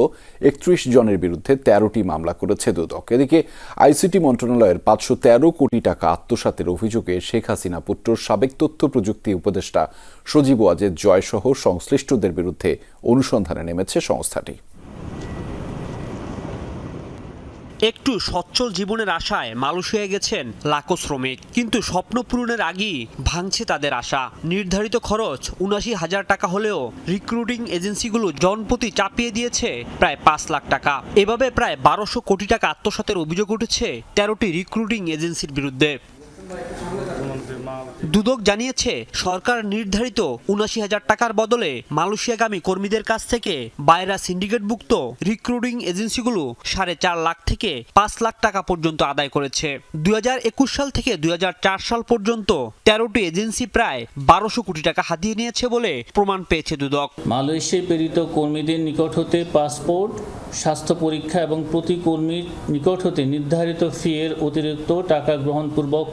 ৩১ জনের বিরুদ্ধে ১৩টি মামলা করেছে দুদক। এদিকে আইসিটি মন্ত্রণালয়ের ৫১৩ কোটি টাকা আত্মসাতের অভিযোগে শেখ হাসিনা পুত্রর সাবেক তথ্য প্রযুক্তি উপদেষ্টা সজীব ওয়াজেদ জয়সহ সংশ্লিষ্টদের বিরুদ্ধে অনুসন্ধানে নেমেছে সংস্থাটি।
একটু সচ্ছল জীবনের আশায় মালয়েশিয়ায় গেছেন লাখো শ্রমিক, কিন্তু স্বপ্ন পূরণের আগেই ভাঙছে তাদের আশা। নির্ধারিত খরচ ৭৯,০০০ টাকা হলেও রিক্রুটিং এজেন্সিগুলো জনপ্রতি চাপিয়ে দিয়েছে প্রায় ৫ লাখ টাকা। এভাবে প্রায় ১২০০ কোটি টাকা আত্মসাতের অভিযোগ উঠেছে ১৩টি রিক্রুটিং এজেন্সির বিরুদ্ধে। দুদক জানিয়েছে, সরকার নির্ধারিত ৭৯,০০০ টাকার বদলে মালয়েশিয়াগামী কর্মীদের কাছ থেকে বাইরা সিন্ডিকেটভুক্ত রিক্রুটিং এজেন্সিগুলো ৪.৫ লাখ থেকে ৫ লাখ টাকা পর্যন্ত আদায় করেছে। ২০২১ সাল থেকে ২০০৪ সাল পর্যন্ত ১৩টি এজেন্সি প্রায় ১২০০ কোটি টাকা হাতিয়ে নিয়েছে বলে প্রমাণ পেয়েছে দুদক।
মালয়েশিয়ায় প্রেরিত কর্মীদের নিকট হতে পাসপোর্ট, স্বাস্থ্য পরীক্ষা এবং প্রতি কর্মীর নিকট হতে নির্ধারিত ফি এর অতিরিক্ত টাকা গ্রহণপূর্বক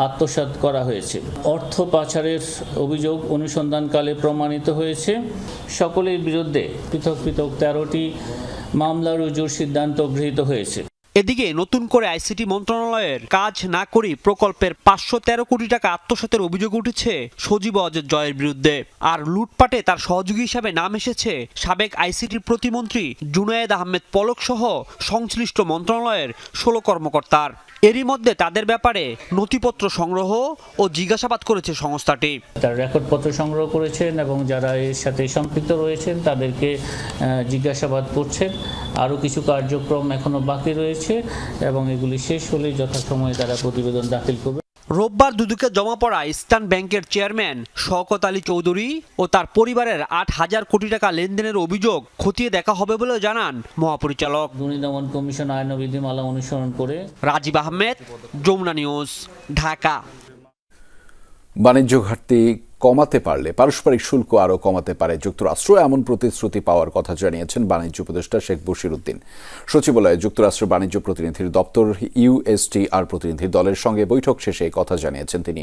আত্মসাৎ করা হয়েছে। অর্থ পাচারের অভিযোগ অনুসন্ধানকালে প্রমাণিত হয়েছে। সকলের বিরুদ্ধে পৃথক পৃথক ১৩টি মামলা রুজুর সিদ্ধান্ত গৃহীত হয়েছে।
এদিকে নতুন করে আইসিটি মন্ত্রণালয়ের কাজ না করে প্রকল্পের ৫১৩ কোটি টাকা আত্মসাতের অভিযোগ উঠেছে সজীব ওয়াজেদ জয়ের বিরুদ্ধে। আর লুটপাটে তার সহযোগী হিসাবে নাম এসেছে সাবেক আইসিটির প্রতিমন্ত্রী জুনায়েদ আহমেদ পলক সহ সংশ্লিষ্ট মন্ত্রণালয়ের ১৬ কর্মকর্তার। এরই মধ্যে তাদের ব্যাপারে নথিপত্র সংগ্রহ ও জিজ্ঞাসাবাদ করেছে সংস্থাটি।
তার রেকর্ডপত্র সংগ্রহ করেছেন এবং যারা এর সাথে সম্পৃক্ত রয়েছেন তাদেরকে জিজ্ঞাসাবাদ করছেন। আরও কিছু কার্যক্রম এখনো বাকি রয়েছে এবং এগুলি শেষ হলে যথাসময়ে তারা প্রতিবেদন দাখিল করবে।
রোববার দুদকে জমা পড়া ইস্টার্ন ব্যাংকের চেয়ারম্যান শওকত আলী চৌধুরী ও তার পরিবারের ৮,০০০ কোটি টাকা লেনদেনের অভিযোগ খতিয়ে দেখা হবে বলে জানান মহাপরিচালক।
দুর্নীতি দমন কমিশন আইন ও বিধিমালা অনুসরণ করে।
রাজীব আহমেদ, যমুনা নিউজ, ঢাকা।
বাণিজ্য ঘাটতি কমাতে পারলে পারস্পরিক শুল্ক আরও কমাতে পারে যুক্তরাষ্ট্র, এমন প্রতিশ্রুতি পাওয়ার কথা জানিয়েছেন বাণিজ্য উপদেষ্টা শেখ বশির উদ্দিন। সচিবালয়ে যুক্তরাষ্ট্রের বাণিজ্য প্রতিনিধির দপ্তর ইউএসটিআর প্রতিনিধি দলের সঙ্গে বৈঠক শেষে এই কথা জানিয়েছেন তিনি।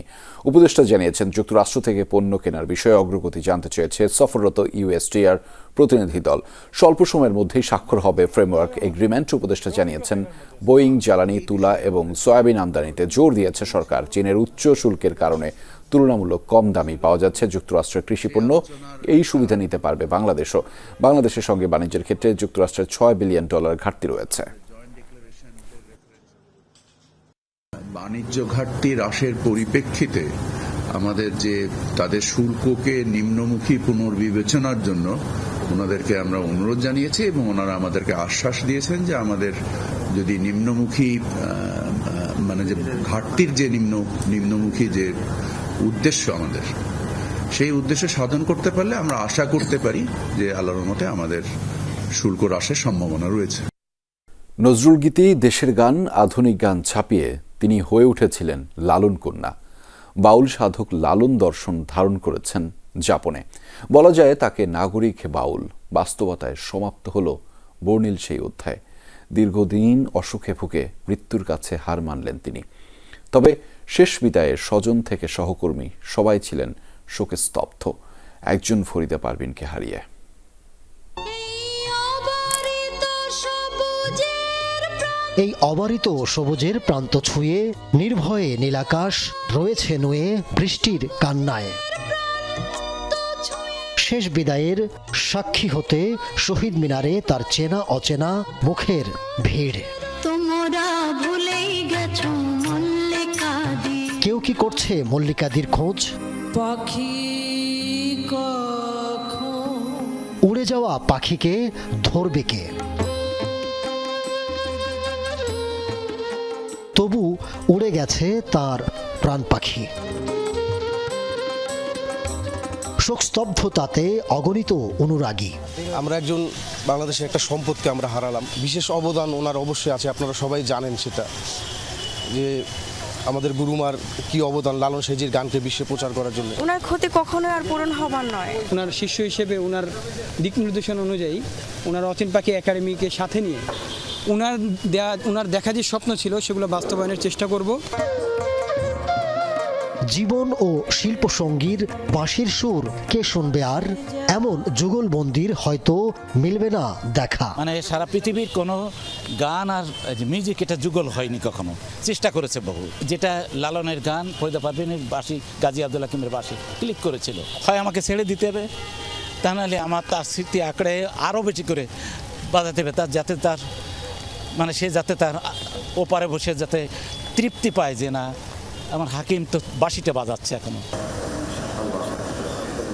উপদেষ্টা জানিয়েছেন, যুক্তরাষ্ট্র থেকে পণ্য কেনার বিষয়ে অগ্রগতি জানতে চেয়েছে সফররত ইউএসটিআর প্রতিনিধি দল। স্বল্প সময়ের মধ্যেই স্বাক্ষর হবে ফ্রেমওয়ার্ক এগ্রিমেন্ট। উপদেষ্টা জানিয়েছেন, বোয়িং, জ্বালানি, তুলা এবং সয়াবিন আমদানিতে জোর দিয়েছে সরকার। চীনের উচ্চ শুল্কের কারণে তুলনামূলক কম দামে পাওয়া যাচ্ছে যুক্তরাষ্ট্রের কৃষিপণ্য। এই সুবিধা নিতে পারবে বাংলাদেশও। বাংলাদেশের সঙ্গে বাণিজ্যের ক্ষেত্রে যুক্তরাষ্ট্রের $6 বিলিয়ন ঘাটতি রয়েছে।
বাণিজ্য ঘাটতি হ্রাসের পরিপ্রেক্ষিতে আমাদের যে তাদের শুল্ককে নিম্নমুখী পুনর্বিবেচনার জন্য ওনাদেরকে আমরা অনুরোধ জানিয়েছি এবং ওনারা আমাদেরকে আশ্বাস দিয়েছেন যে আমাদের যদি নিম্নমুখী মানে যে ঘাটতির যে নিম্নমুখী যে উদ্দেশ্য আমাদের, সেই উদ্দেশ্য সাধন করতে পারলে আমরা আশা করতে পারি যে আল্লাহর রহমতে আমাদের শুল্ক হ্রাসের সম্ভাবনা রয়েছে।
নজরুল গীতি, দেশের গান, আধুনিক গান ছাপিয়ে তিনি হয়ে উঠেছিলেন লালন কন্যা। বাউল সাধক লালন দর্শন ধারণ করেছেন যাপনে। বলা যায় তাকে নাগরিক বাউল। বাস্তবতায় সমাপ্ত হল বর্ণিল সেই অধ্যায়। দীর্ঘদিন অসুখে ভুগে মৃত্যুর কাছে হার মানলেন তিনি। তবে শেষ বিদায়ে স্বজন থেকে সহকর্মী সবাই ছিলেন শোকে স্তব্ধ। একজন ফরিদা পারভিনকে হারিয়ে।
এই অবারিত সবুজের প্রান্ত ছুঁয়ে নির্ভয়ে নীলাকাশ রয়েছে নুয়ে বৃষ্টির কান্নায়। শেষ বিদায়ের সাক্ষী হতে শহীদ মিনারে তার চেনা অচেনা মুখের ভিড়। কেউ কি করছে মল্লিকাদির খোঁজ? উড়ে যাওয়া পাখিকে ধরবে কে? তবু উড়ে গেছে তার প্রাণ পাখি। শোকস্তব্ধতাতে অগণিত অনুরাগী।
আমরা একজন বাংলাদেশের একটা সম্পদকে আমরা হারালাম। বিশেষ অবদান ওনার অবশ্যই আছে, আপনারা সবাই জানেন সেটা, যে আমাদের গুরুমার কি অবদান লালন সাইজির গানকে বিশ্বে প্রচার করার জন্য।
ওনার ক্ষতি কখনো আর পূরণ হবার নয়।
ওনার শিষ্য হিসেবে ওনার দিক নির্দেশনা অনুযায়ী ওনার অচিন পাখি একাডেমিকে সাথে নিয়ে ওনার দেখা যে স্বপ্ন ছিল সেগুলো বাস্তবায়নের চেষ্টা করব।
জীবন ও শিল্প সঙ্গীর বাঁশির সুর কে শুনবে আর? এমন যুগলবন্দির হয়তো মিলবে না দেখা।
মানে সারা পৃথিবীর কোনো গান আর মিউজিক এটা যুগল হয়নি কখনো, চেষ্টা করেছে বহু। যেটা লালনের গান, ফরিদা পারভিনের বাঁশি, গাজী আব্দুল হাকিমের বাঁশি ক্লিক করেছিল। হয় আমাকে ছেড়ে দিতে হবে, তা নাহলে আমার তার স্মৃতি আঁকড়ে আরও বেশি করে বাজাতে হবে, তার যাতে তার মানে সে যাতে তার ওপারে বসে যাতে তৃপ্তি পায় যে না আমার হাকিম তো বাঁশিটা বাজাচ্ছে এখনো।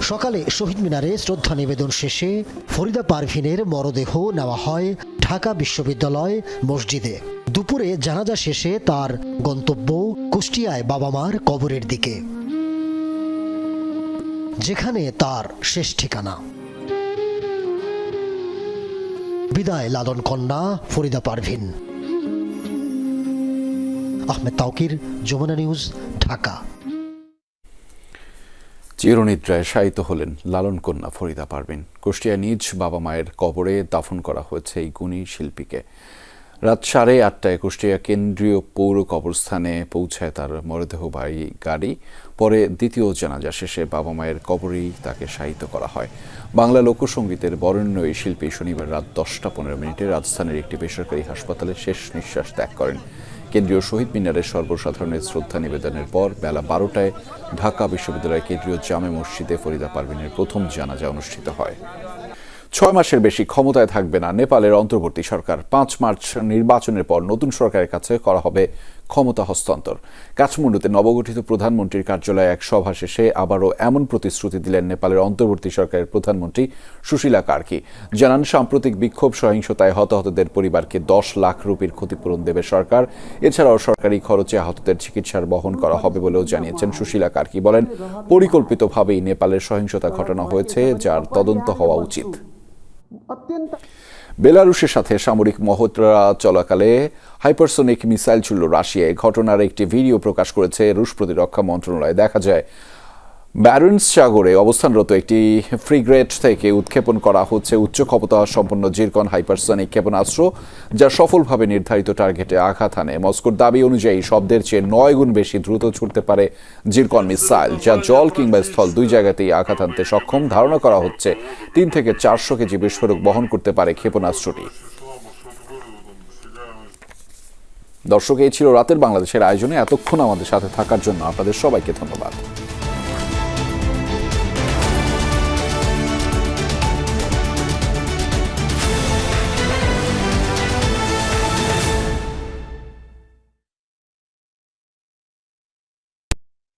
সকালে শহীদ মিনারে শ্রদ্ধা নিবেদন শেষে ফরিদা পারভিনের মরদেহ নেওয়া হয় ঢাকা বিশ্ববিদ্যালয় মসজিদে। দুপুরে জানাজা শেষে তার গন্তব্য কুষ্টিয়ায় বাবা মার কবরের দিকে, যেখানে তার শেষ ঠিকানা। বিদায় লালন কন্যা ফরিদা পারভিন। আহমেদ তাওকির, যমুনা নিউজ, ঢাকা।
চিরনিদ্রায় শায়িত হলেন লালন কন্যা ফরিদা পারভিন। কুষ্টিয়া নিজ বাবা মায়ের কবরে দাফন করা হয়েছে এই গুণী শিল্পীকে। রাত 8:30টায় কুষ্টিয়া কেন্দ্রীয় পৌর কবরস্থানে পৌঁছায় তার মরদেহবাহী গাড়ি। পরে দ্বিতীয় জানাজা শেষে বাবা মায়ের কবরেই তাকে শায়িত করা হয়। বাংলা লোকসঙ্গীতের বরেণ্য এই শিল্পী শনিবার রাত 10:15 রাজধানীর একটি বেসরকারি হাসপাতালে শেষ নিঃশ্বাস ত্যাগ করেন। কেন্দ্রীয় শহীদ মিনারের সর্বসাধারণের শ্রদ্ধা নিবেদনের পর বেলা 12টায় ঢাকা বিশ্ববিদ্যালয়ের কেন্দ্রীয় জামে মসজিদে ফরিদা পারভিনের প্রথম জানাজা অনুষ্ঠিত হয়। 6 মাসের বেশি ক্ষমতায় থাকবে না নেপালের অন্তর্বর্তী সরকার। 5 মার্চ নির্বাচনের পর নতুন সরকারের কাছে করা হবে ক্ষমতা হস্তান্তর। কাঠমান্ডুতে নবগঠিত প্রধানমন্ত্রীর কার্যালয়ে এক সভা শেষে আবারও এমন প্রতিশ্রুতি দিলেন নেপালের অন্তর্বর্তী সরকারের প্রধানমন্ত্রী সুশীলা কার্কি। জানান, সাম্প্রতিক বিক্ষোভ সহিংসতায় হতাহতদের পরিবারকে 10 লাখ রুপির ক্ষতিপূরণ দেবে সরকার। এছাড়াও সরকারি খরচে আহতদের চিকিৎসার বহন করা হবে বলেও জানিয়েছেন সুশীলা কার্কি। বলেন, পরিকল্পিতভাবেই নেপালের সহিংসতা ঘটানো হয়েছে, যার তদন্ত হওয়া উচিত। বেলারুশের সাথে সামরিক মহড়া চলাকালে হাইপারসোনিক মিসাইল ছুড়ল রাশিয়ায়। ঘটনার একটি ভিডিও প্রকাশ করেছে রুশ প্রতিরক্ষা মন্ত্রণালয়। দেখা যায় ব্যারেন্স সাগরে অবস্থানরত একটি ফ্রিগেট থেকে উৎক্ষেপণ করা হচ্ছে উচ্চ ক্ষমতা সম্পন্ন জিরকন হাইপারসনিক ক্ষেপণাস্ত্র, যা সফলভাবে নির্ধারিত টার্গেটে আঘাত হানে। মস্কোর দাবি অনুযায়ী শব্দের চেয়ে 9 গুণ বেশি দ্রুত ছুটতে পারে জিরকন মিসাইল, যা জল কিংবা স্থল দুই জায়গাতেই আঘাত হানতে সক্ষম। ধারণা করা হচ্ছে 3 থেকে 400 কেজি বিস্ফোরক বহন করতে পারে ক্ষেপণাস্ত্রটি। দর্শক, এই ছিল রাতের বাংলাদেশের আয়োজনে। এতক্ষণ আমাদের সাথে থাকার জন্য আপনাদের সবাইকে ধন্যবাদ।